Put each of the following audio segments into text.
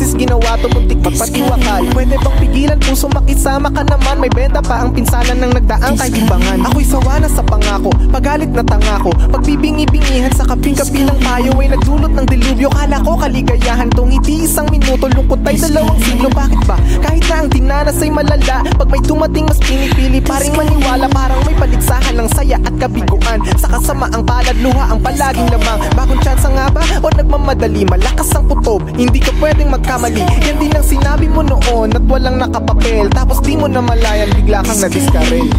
beses ginawa to, muntik magpatiwakal. Pwede bang pigilan puso, makisama ka naman. May benta pa ang pinsanan ng nagdaang kaibibangan. Ako'y sawa na sa pangako, pagalit na tangako. Pagbibingi-bingihan sa kaping-kapi ng tayo ay nagdulot ng dilubyo. Kala ko kaligayahan tong hindi isang minuto, lungkot ay 2 siglo. Bakit ba? Kahit na ang dinanas ay malala, pag may dumating mas pinipili paring maniwala. Parang may paligsahan ng saya at kabiguan. Sa kasamaang palad, luha ang palaging lamang. Bagong tsansa nga ba? O nagmamadali? Malakas ang kutob, hindi ka pwedeng magkamali. Yan din ang sinabi mo noon at walang nakapapel. Tapos di mo na malayan, bigla kang nadiskarel.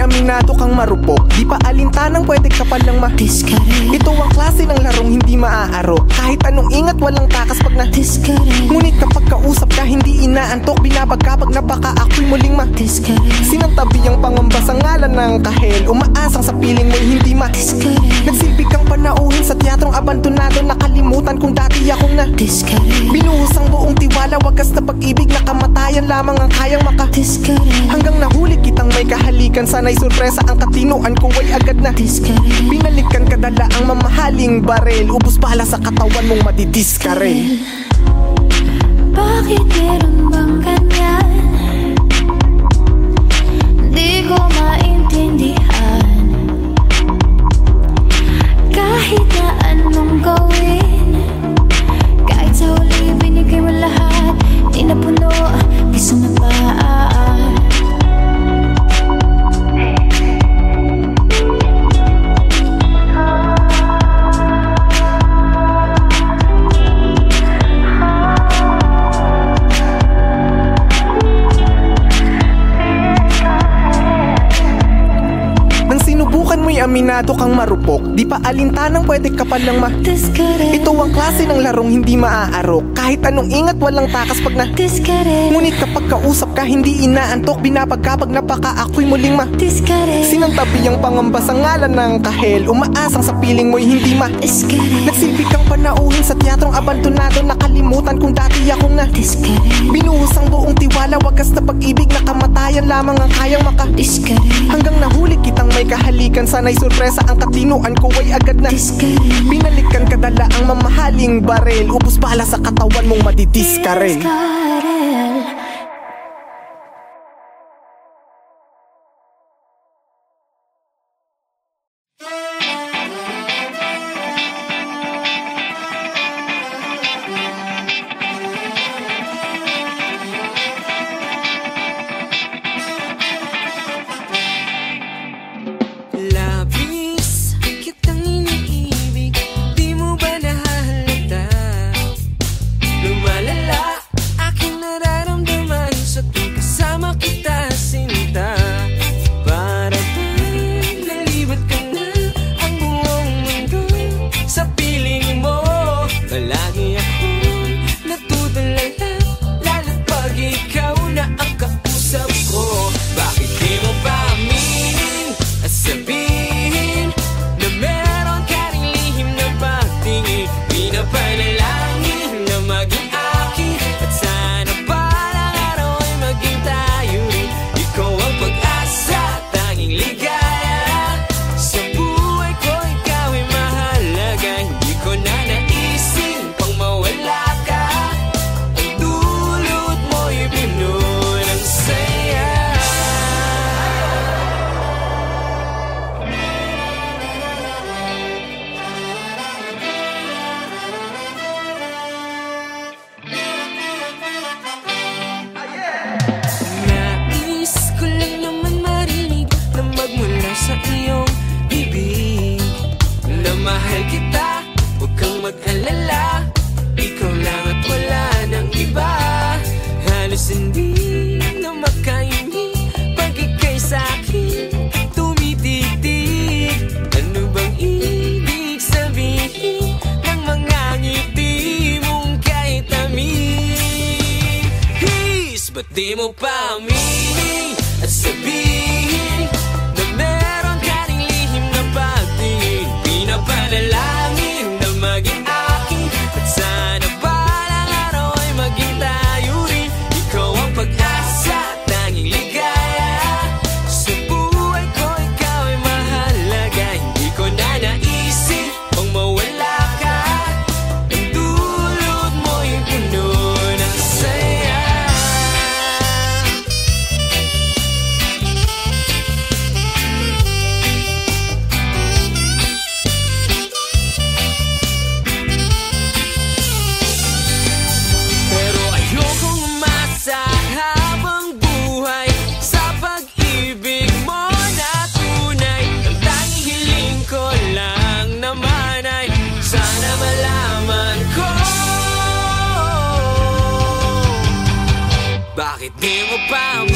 Aminado kang marupok, di pa alintanang pwede ka palang ma-discard. Ito ang klase ng larong hindi maaarok. Kahit anong ingat walang takas pag na-discard. Ngunit kapag kausap ka hindi inaantok, binabagkabag na baka ako'y muling ma-discard. Sinantabi ang pangamba sa ngalan ng kahel, umaasang sa piling mo'y hindi ma-discard. Nagsilbi kang panauhin sa teatrong abandonado, nakalimutan kung dati akong na-discard. Binuhos ang buong tiwala, wagas na pag-ibig na kamatayan lamang ang kayang maka-discard. Hanggang nahuli kitang may kahalikan, sana'y sorpresa ang katinuan ko ay agad na discard. Binalikan kadala ang mamahaling barel, ubos bala sa katawan mong madidiskarel. Bakit meron bang ganyan? Di ko maintindihan. Kahit na anong gawin, kahit sa huli binigay mo lahat, di na puno, gusto na pa. Aminado kang marupok, di pa alintanang pwede ka palang ma-discard. Ito ang klase ng larong hindi maaarok. Kahit anong ingat walang takas pag na-discard. Ngunit kapag kausap ka hindi inaantok, binabagkabag na baka ako'y muling ma-discard. Sinantabi ang pangamba sa ngalan ng kahel, umaasang sa piling mo'y hindi ma-discard. Nagsilbi kang panauhin sa teatrong abandonado, nakalimutan kung dati akong na-discard. Binuhos ang buong tiwala, wagas na pag-ibig na kamatayan lamang ang kayang maka-discard. Hanggang nahuli kitang may kahalikan, sana'y sorpresa ang katinuan ko ay agad na discard. Binalikan kadala ang mamahaling barel, ubos bala sa katawan mong madidiskarel. Di mo pa aminin at sabihin na meron ka ring lihim na pagtingin. Pinapanalangin ko pa